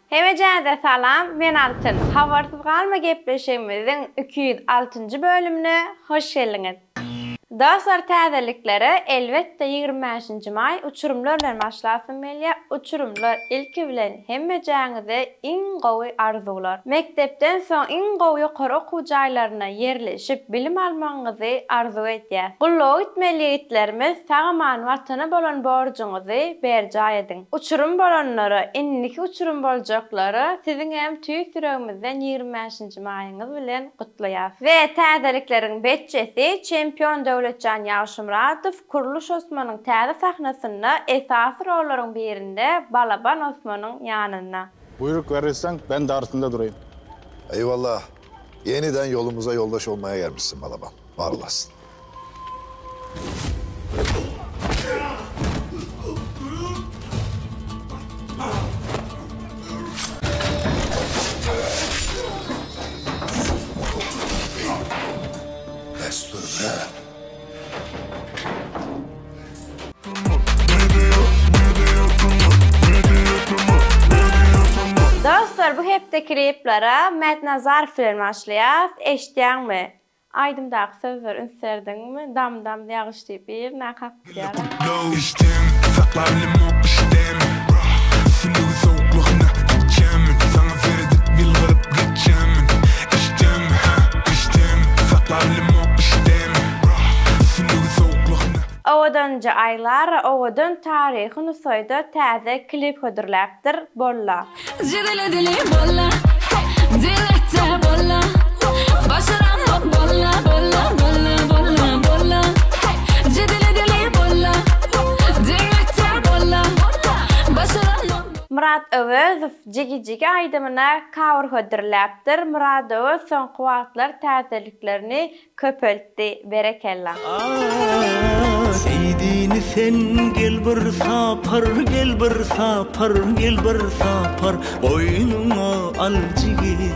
Hemejäde salam, men Altyn. Habarsız galma gepleşigimizin 206-njy bölümine hoş geldiňiz. Dostlar, täzeliklere elbetde 25-nji may uçurumlar bilen başlasyn melya. Uçurumlar ilki bilen hemmejaňyzy iň gowy arzular. Mektepden soň iň gowy ýokary okuw jaýlaryna yerleşip bilim almaňyzy arzu edýär. Gullaw etmeliliklerimiz sagaman watana bolan borjuňyzy berjaý ediň. Uçurum bolanlary, inniki uçurum boljaklary siziň hem tüýük ýüregimizden 25-nji maýyňyz bilen gutlaýar. Ve täzelikleriň betjesi çempion Döwletjan Ýagşymradow Kuruluş Osmanyň täze sahnasynda esas rollaryň birinde Balaban Osmanyň ýanynda. Buyruk verirsen ben de arasında durayım. Eyvallah. Yeniden yolumuza yoldaş olmaya gelmişsin Balaban. Var olasın. Destur be. Dostlar, bu hepde kliplere Mehmet Nazarov film başlayas. Eşdiňmi? Aýdymdaky sözler ünserdiňmi? Dam ýagyşdy bir nakap ýara. Owadanca aylar, owadan taryhy nusaýda täze klip hödürläpdir bolla. Jidile dili bolla, dilekte bolla, başaramok bolla, bolla, bolla, bolla, bolla. Jidile dili bolla, dilekte bolla, başaramok. Murat Öwözow jigi aýdymyna kawr hödürläpdir. Murat Öwözow soňky wagtlar täzeliklerini köpeltdi, berekella. Seydini sen gel bir sapar, gel bir sapar, gel bir sapar, boynuna al jigi.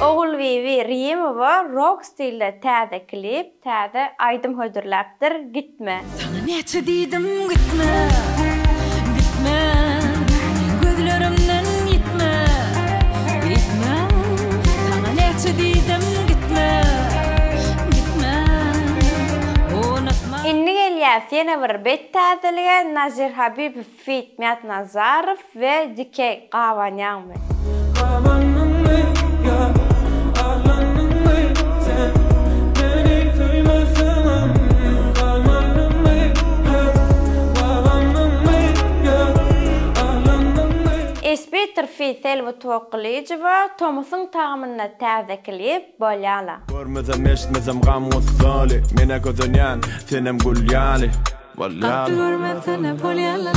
Oğul Vivi Rimowa rock stilde täze klip, täze aýdym hödürläpdir, gitme. Sana neçe diýdim gitme, gitme, gözlerimden gitme, gitme. Sana neçe diýdim gitme, gitme, unutma. Inni gelýär ýene bir bet täzelige Nazir Habibow feat Mehmet Nazarov we Dikey Gawanýanmy. Espeter feat Elbet Woklyjewa Thomas'ın tağımına täze klip bolýala. Görmezem eşitmezem gam ussali, mene gözünyan senem gulyali. Kalktı görmezene polyala la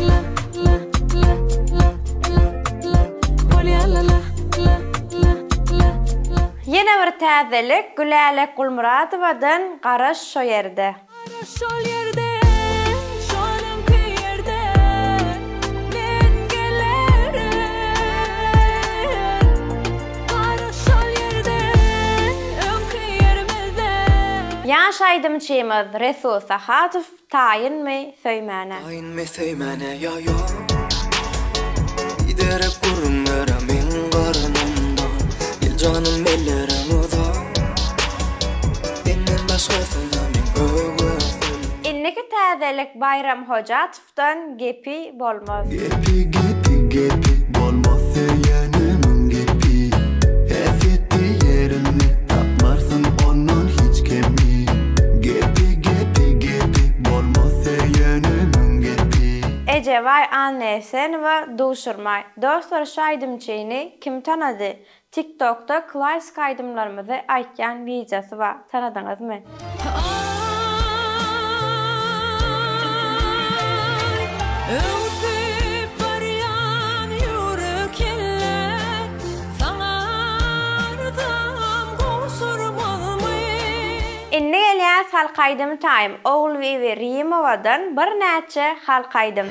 la la la la la la polyala la la la la la. Yine bir täzelik Gülale Gulmuradowadan Garaş şo ýerde. Şol yerde, şolunky yerde, men gelerim. Garaş şol yerde, öňkü yerimizde. Ýaş aýdymçymyz Resul Sahatow taýynmy söýmäne. Taýynmy söýmäne ýa-ýa. Giderek gurunlara men garynymda, el janym ellerim uza. Senden başgasyna men öwürsün. Inniki täzelik Bayram Hojatowdan gepi bolmaz. Gepi, bolmaz söýenemin gepi. Häsiýetli yerini tapmarsın ondan hiç kemi. Gepi, bolmaz söýenemin gepi. Ejeway Annesen we Duşurmay. Dostlar, şaýdymçyny kim tanady? TikTok'ta klasik aýdymlarymyzy aýtýan videosy bar. Tanadyňyzmy? Öwsüp barýan ýürekler, sana ardam goşurmazmy? Inni gelýär halk aýdymy taýym. Oğul Vivi Rimowadan bir näçe halk aýdym.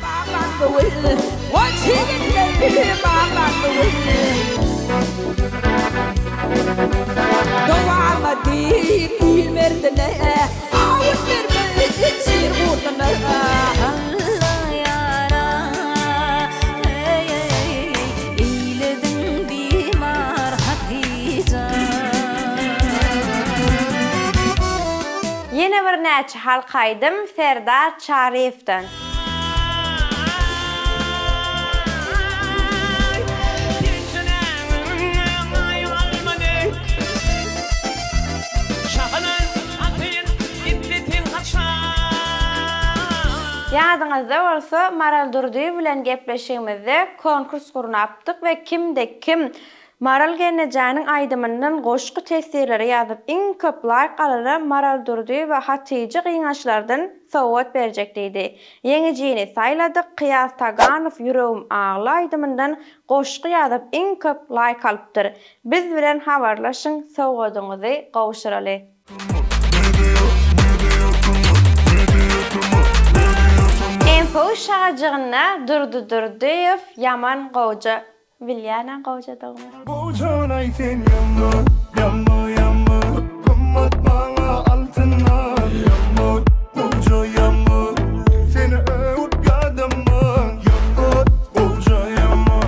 näçe halkaydım Serdar Çarif'den. Ýadyňyzda bolsa Maral Durduy bilen gepleşigimizde konkurs gurnapdyk we kimde kim Maral gelnejagynyň aýdymyndan goşky tesirleri ýazyp iň köp like alan Maral Durduy we Hatice Gyňaşlardan sowgat berjekdi. Ýeňijini saýladyk. Kyýas Taganow Ýüregim Agly aýdymyndan goşky ýazyp iň köp like alypdyr. Biz bilen habarlaşyň, sowgadyňyzy gowşuraly. Enfo şagajygyna Durduýew Yaman Gowja Bilyana Gowja dogmy. Gowjan aýsyn ýamma, ýamma, ýamma, gymmat maňa altynlar. Ýamma, Gowja ýamma, seni öwüp ýadymma. Ýamma, Gowja ýamma,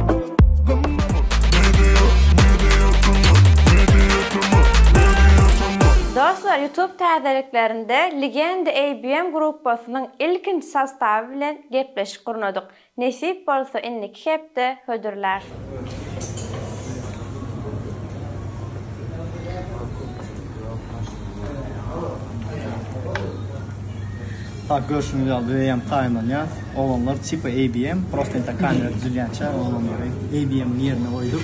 Dostlar, YouTube täzeliklerinde Legenda ABM gruppasynyň ilkinji sastawy bilen gepleşip gurnadyk. Nesip bolsa inniki hepde hödürler. Так, görüşümüz aldı ABM tayından ya. Olanlar tipi ABM, просто enta kamera düzülýänçä olanları ABM'in ýerine koyduk.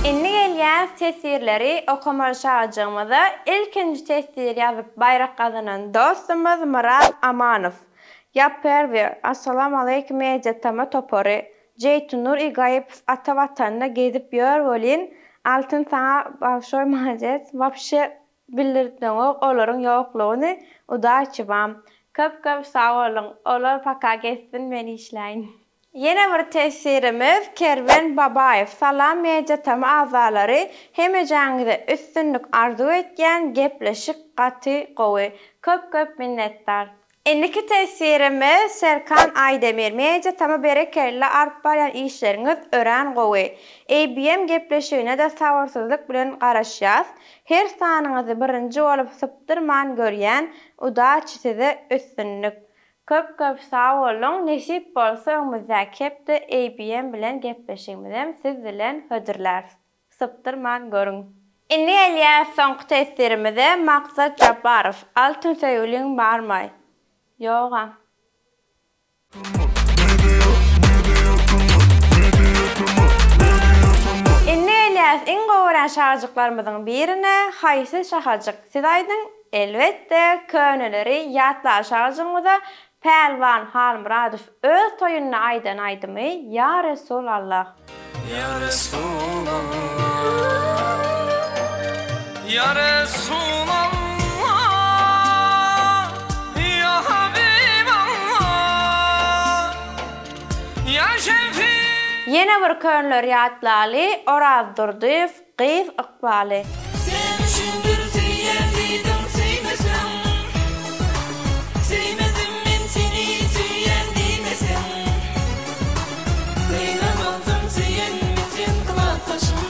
Inni gelýän tesirleri okumaşajygymyzda ilkinji tesir ýazyp bayrak gazanan dostumuz Murat Amanow. Ýaperwer, assalamu aleykum media topory. Jeytunur Igaýepow ata watanda gezip ýör bolin. Altyn saňa başoy majet, wapşe bildirdiňok olaryň ýoklugyny udaçybam. Köp sag bolun. Olar paka geçsin, men işläýin. Yine bir tesirimiz Kerven Babayev. Salam media azalary. Hemejaňyzda üstünlük arzu etgen gepleşik gaty gowy. Köp minnettar. Indiki tesirimiz Serkan Aydemir. Media berekelle arp baryan işleriňiz ören gowy. ABM gepleşigine de sabarsyzlyk bilen garaşýas. Her sanyňyzy birinji bolup sypdyrman görýän udaçy size üstünlük. Köp sag bolun. Nesip bolsa öňümizde hepde ABM bilen gepleşigimizem siz bilen hödürler. Sypdyrman görüň. Inni elýär soňky tesirimize Maksat Jabbarow. Altyn söýüliň barmy? Yoga. Inni elýär iň gowran şahajyklarymyzyň birine haýsy şahajuk. Siz aýdyň, elbetde köneleri ýatlar şahajygymyza Pelvan Halmuradow öz toýuny aýdan aýdymy? Ya Resulallah. Ya Resulallah, Ya Resulallah, Ya Habiballah, Ya Şefi. Yine bir könler ýatlaly Oraz Durduýew Gyz Ykbaly. Sen düşündür seýendiň seýmesem, seýmedim men seni seýendimesem. Kıynamazdım seýenmesin kılatlaşım.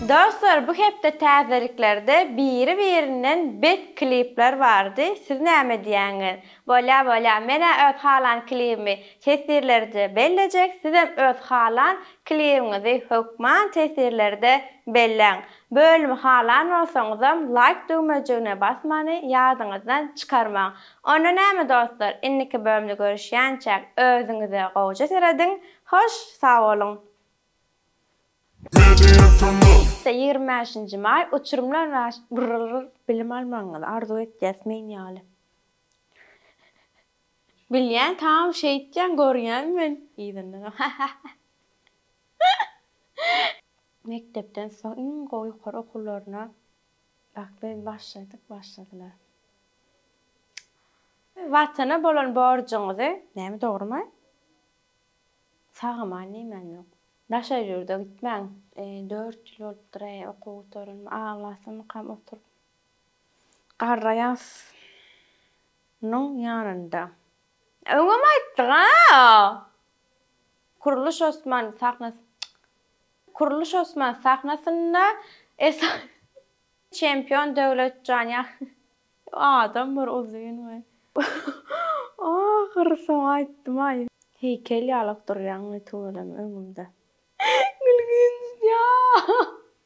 Dostlar, bu hepde täzeliklerde biri-birinden bet klipler vardı. Siz näme diýäňiz? Bola, mene öz halan klipimi tesirlerde bellejek. Sizem öz halan klipiňizi hökman tesirlerde belläň. Bölüm halan bolsaňyzam like düğmejine basmany ýadyňyzdan çykarmaň. Onda näme dostlar? Inniki bölümde görüşýänçä özüňize gowja serediň. Hoş, sag bolun. 25 may uçurumlar bilim almaňyzy arzu etýäsmeň ýaly. Bilýän tam şeýtjan görýän men ýygynyň. Mektepden soň iň gowy ýokary okullarına ben başladylar. Watana bolan borjuňyzy näme dogrumy? Sagamaň nämen ýok. Daşa ýurda gitmäň. 4 ýyl bolupdyr okuw törünme ağlasam kam oturup. Garraýas nung ýanynda. Öňem aýtdyk ha. Kuruluş Osman sahnasynda çempion Döwletjan ýa. Adam bir uzun we. Ahyrsyň aýtdym aý. Heykel ýalyp durýan tuğlam öňümde. Gülgünç ya.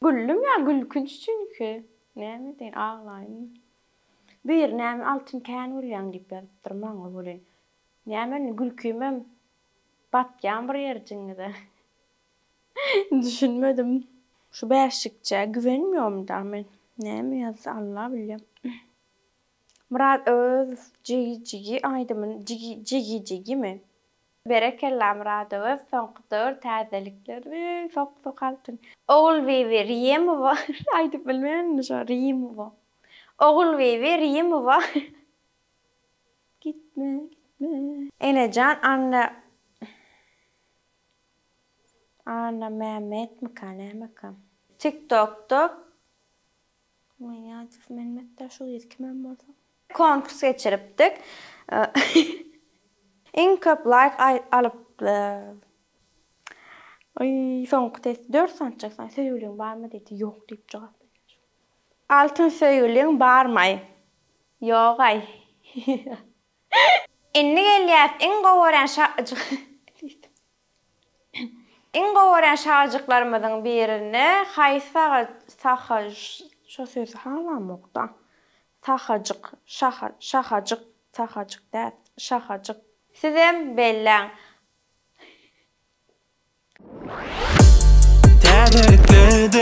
Güldüm ya, gülkünç çünkü. Näme deyin ağlaýyn. Bir näme altyn kän bolýan diýip ýatypdyrmaňy bolen. Näme gülkümem batýan bir ýerjiňde. Düşünmedim. Şu bäşikçe güvenmiyorum da men. Näme ýaz Allah bilýär. Murat öz jigi aýdymyn jigi mi? Berekella Murat öz soňky täzelikler sok altyn. Ogul we riyem var. Aýdyp bilmän şu riyem var. Ogul we riyem var. Gitme. Enecan Anna Mehmet mi kan? TikTok'ta Mehmet'te şu yetkimen bolsa. Konkurs geçiripdik. En köp like alıp soňky test 4 sançaksan söýüliň barmy diýdi. Ýok diýip jogap berdi. Altyn söýüliň barmy? Ýok aý. Inni gelýär en gowaran şaýjyklarymyzyň birini haýsa şu sözi halamokda. Şahajyk. Sizem belläň. Täzelikleri